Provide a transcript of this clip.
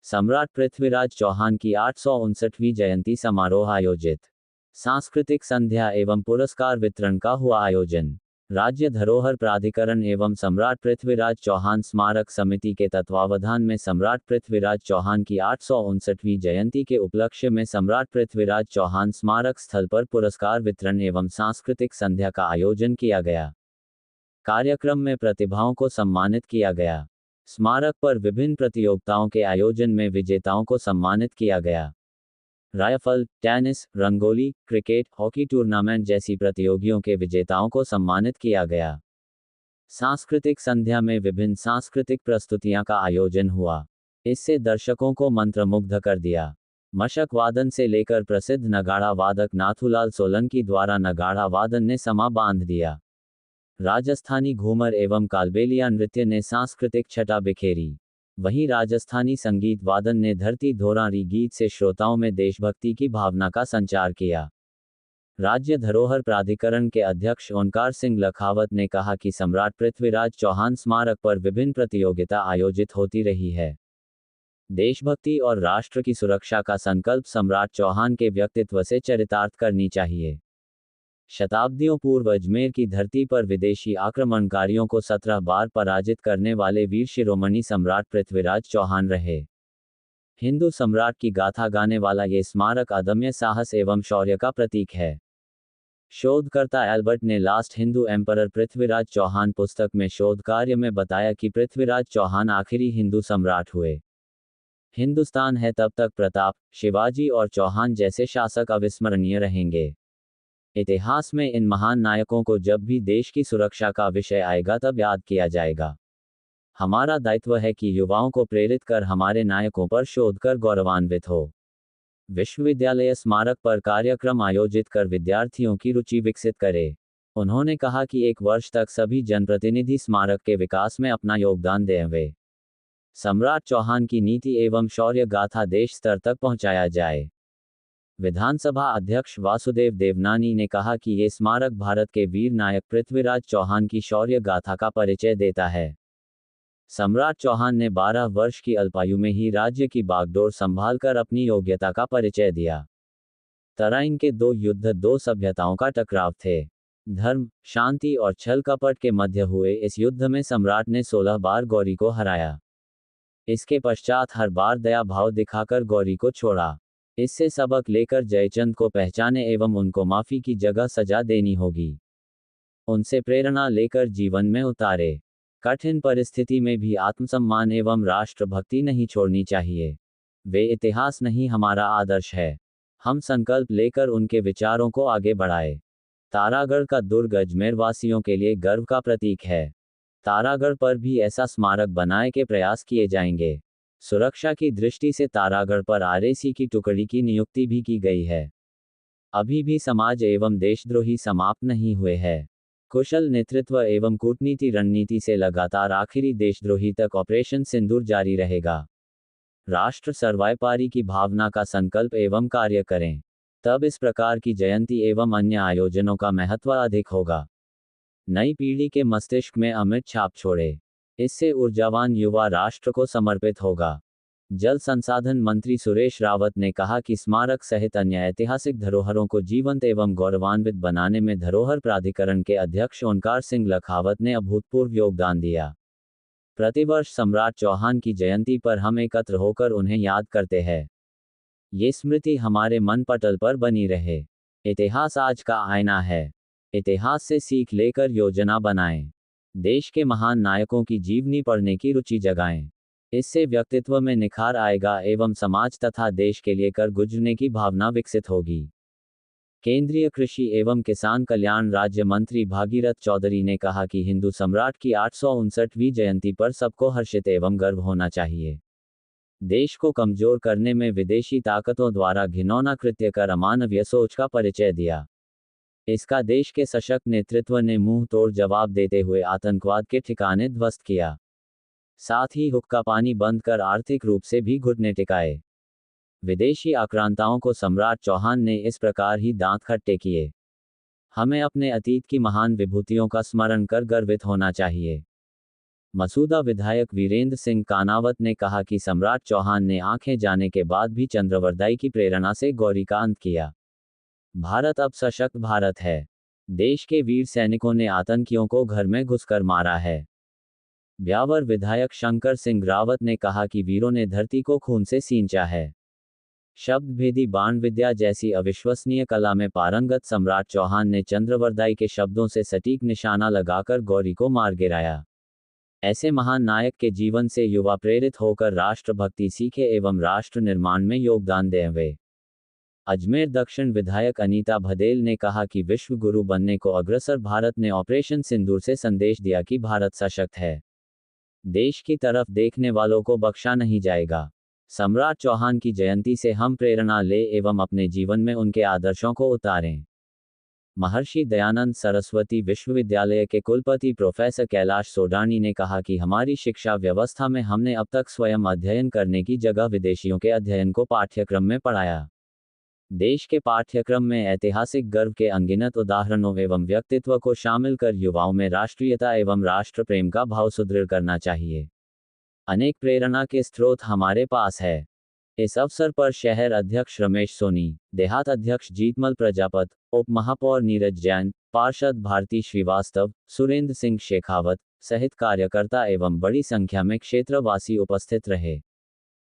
सम्राट पृथ्वीराज चौहान की 859वीं जयंती समारोह आयोजित। सांस्कृतिक संध्या एवं पुरस्कार वितरण का हुआ आयोजन। राज्य धरोहर प्राधिकरण एवं सम्राट पृथ्वीराज चौहान स्मारक समिति के तत्वावधान में सम्राट पृथ्वीराज चौहान की 859वीं जयंती के उपलक्ष्य में सम्राट पृथ्वीराज चौहान स्मारक स्थल पर पुरस्कार वितरण एवं सांस्कृतिक संध्या का आयोजन किया गया। कार्यक्रम में प्रतिभाओं को सम्मानित किया गया। स्मारक पर विभिन्न प्रतियोगिताओं के आयोजन में विजेताओं को सम्मानित किया गया। Rifle, tennis, rangoli, cricket, hockey tournament जैसी प्रतियोगियों के विजेताओं को सम्मानित किया गया। सांस्कृतिक संध्या में विभिन्न सांस्कृतिक प्रस्तुतियां का आयोजन हुआ। इससे दर्शकों को मंत्रमुग्ध कर दिया। मशक वादन से लेकर प्रसिद्ध नगाड़ा वादक नाथूलाल सोलंकी द्वारा नगाड़ा वादन ने समा बांध दिया। राजस्थानी घूमर एवं कालबेलिया नृत्य ने सांस्कृतिक छटा बिखेरी। वहीं राजस्थानी संगीत वादन ने धरती धोरारी गीत से श्रोताओं में देशभक्ति की भावना का संचार किया। राज्य धरोहर प्राधिकरण के अध्यक्ष ओंकार सिंह लखावत ने कहा कि सम्राट पृथ्वीराज चौहान स्मारक पर विभिन्न प्रतियोगिता आयोजित होती रही है। देशभक्ति और राष्ट्र की सुरक्षा का संकल्प सम्राट चौहान के व्यक्तित्व से चरितार्थ करनी चाहिए। शताब्दियों पूर्व अजमेर की धरती पर विदेशी आक्रमणकारियों को 17 बार पराजित करने वाले वीर शिरोमणि सम्राट पृथ्वीराज चौहान रहे। हिंदू सम्राट की गाथा गाने वाला ये स्मारक अदम्य साहस एवं शौर्य का प्रतीक है। शोधकर्ता एल्बर्ट ने लास्ट हिंदू एम्परर पृथ्वीराज चौहान पुस्तक में शोध कार्य में बताया कि पृथ्वीराज चौहान आखिरी हिंदू सम्राट हुए। हिंदुस्तान है तब तक प्रताप, शिवाजी और चौहान जैसे शासक अविस्मरणीय रहेंगे। इतिहास में इन महान नायकों को जब भी देश की सुरक्षा का विषय आएगा तब याद किया जाएगा। हमारा दायित्व है कि युवाओं को प्रेरित कर हमारे नायकों पर शोध कर गौरवान्वित हो। विश्वविद्यालय स्मारक पर कार्यक्रम आयोजित कर विद्यार्थियों की रुचि विकसित करे। उन्होंने कहा कि 1 वर्ष तक सभी जनप्रतिनिधि स्मारक के विकास में अपना योगदान देंगे। सम्राट चौहान की नीति एवं शौर्य गाथा देश स्तर तक पहुंचाया जाए। विधानसभा अध्यक्ष वासुदेव देवनानी ने कहा कि ये स्मारक भारत के वीर नायक पृथ्वीराज चौहान की शौर्य गाथा का परिचय देता है। सम्राट चौहान ने 12 वर्ष की अल्पायु में ही राज्य की बागडोर संभालकर अपनी योग्यता का परिचय दिया। तराइन के 2 युद्ध 2 सभ्यताओं का टकराव थे। धर्म, शांति और छल कपट के मध्य हुए इस युद्ध में सम्राट ने 16 बार गौरी को हराया। इसके पश्चात हर बार दया भाव दिखाकर गौरी को छोड़ा। इससे सबक लेकर जयचंद को पहचाने एवं उनको माफी की जगह सजा देनी होगी। उनसे प्रेरणा लेकर जीवन में उतारे। कठिन परिस्थिति में भी आत्मसम्मान एवं राष्ट्रभक्ति नहीं छोड़नी चाहिए। वे इतिहास नहीं हमारा आदर्श है। हम संकल्प लेकर उनके विचारों को आगे बढ़ाए। तारागढ़ का दुर्ग अजमेर वासियों के लिए गर्व का प्रतीक है। तारागढ़ पर भी ऐसा स्मारक बनाए के प्रयास किए जाएंगे। सुरक्षा की दृष्टि से तारागढ़ पर आरएसी की टुकड़ी की नियुक्ति भी की गई है। अभी भी समाज एवं देशद्रोही समाप्त नहीं हुए हैं। कुशल नेतृत्व एवं कूटनीति रणनीति से लगातार आखिरी देशद्रोही तक ऑपरेशन सिंदूर जारी रहेगा। राष्ट्र सर्वोपरि की भावना का संकल्प एवं कार्य करें, तब इस प्रकार की जयंती एवं अन्य आयोजनों का महत्व अधिक होगा। नई पीढ़ी के मस्तिष्क में अमिट छाप छोड़े। इससे ऊर्जावान युवा राष्ट्र को समर्पित होगा। जल संसाधन मंत्री सुरेश रावत ने कहा कि स्मारक सहित अन्य ऐतिहासिक धरोहरों को जीवंत एवं गौरवान्वित बनाने में धरोहर प्राधिकरण के अध्यक्ष ओंकार सिंह लखावत ने अभूतपूर्व योगदान दिया। प्रतिवर्ष सम्राट चौहान की जयंती पर हम एकत्र होकर उन्हें याद करते हैं। ये स्मृति हमारे मन पटल पर बनी रहे। इतिहास आज का आईना है। इतिहास से सीख लेकर योजना बनाएं। देश के महान नायकों की जीवनी पढ़ने की रुचि जगाएं। इससे व्यक्तित्व में निखार आएगा एवं समाज तथा देश के लिए कर गुजरने की भावना विकसित होगी। केंद्रीय कृषि एवं किसान कल्याण राज्य मंत्री भागीरथ चौधरी ने कहा कि हिंदू सम्राट की 859वीं जयंती पर सबको हर्षित एवं गर्व होना चाहिए। देश को कमजोर करने में विदेशी ताकतों द्वारा घिनौना कृत्य कर अमानवीय सोच का परिचय दिया। इसका देश के सशक्त नेतृत्व ने मुंह तोड़ जवाब देते हुए आतंकवाद के ठिकाने ध्वस्त किया। साथ ही हुक्का पानी बंद कर आर्थिक रूप से भी घुटने टिकाए। विदेशी आक्रांताओं को सम्राट चौहान ने इस प्रकार ही दांत खट्टे किए। हमें अपने अतीत की महान विभूतियों का स्मरण कर गर्वित होना चाहिए। मसूदा विधायक वीरेंद्र सिंह कानावत ने कहा कि सम्राट चौहान ने आंखें जाने के बाद भी चंद्रवरदाई की प्रेरणा से गौरी का अंत किया। भारत अब सशक्त भारत है। देश के वीर सैनिकों ने आतंकियों को घर में घुसकर मारा है। ब्यावर विधायक शंकर सिंह रावत ने कहा कि वीरों ने धरती को खून से सींचा है। शब्द भेदी बाण विद्या जैसी अविश्वसनीय कला में पारंगत सम्राट चौहान ने चंद्रवरदाई के शब्दों से सटीक निशाना लगाकर गौरी को मार गिराया। ऐसे महान नायक के जीवन से युवा प्रेरित होकर राष्ट्रभक्ति सीखे एवं राष्ट्र निर्माण में योगदान दें। वे अजमेर दक्षिण विधायक अनीता भदेल ने कहा कि विश्व गुरु बनने को अग्रसर भारत ने ऑपरेशन सिंदूर से संदेश दिया कि भारत सशक्त है। देश की तरफ देखने वालों को बख्शा नहीं जाएगा। सम्राट चौहान की जयंती से हम प्रेरणा ले एवं अपने जीवन में उनके आदर्शों को उतारें। महर्षि दयानंद सरस्वती विश्वविद्यालय के कुलपति प्रोफेसर कैलाश सोडानी ने कहा कि हमारी शिक्षा व्यवस्था में हमने अब तक स्वयं अध्ययन करने की जगह विदेशियों के अध्ययन को पाठ्यक्रम में पढ़ाया। देश के पाठ्यक्रम में ऐतिहासिक गर्व के अनगिनत उदाहरणों एवं व्यक्तित्व को शामिल कर युवाओं में राष्ट्रीयता एवं राष्ट्र प्रेम का भाव सुदृढ़ करना चाहिए। अनेक प्रेरणा के स्रोत हमारे पास है। इस अवसर पर शहर अध्यक्ष रमेश सोनी, देहात अध्यक्ष जीतमल प्रजापत, उप महापौर नीरज जैन, पार्षद भारती श्रीवास्तव, सुरेंद्र सिंह शेखावत सहित कार्यकर्ता एवं बड़ी संख्या में क्षेत्रवासी उपस्थित रहे।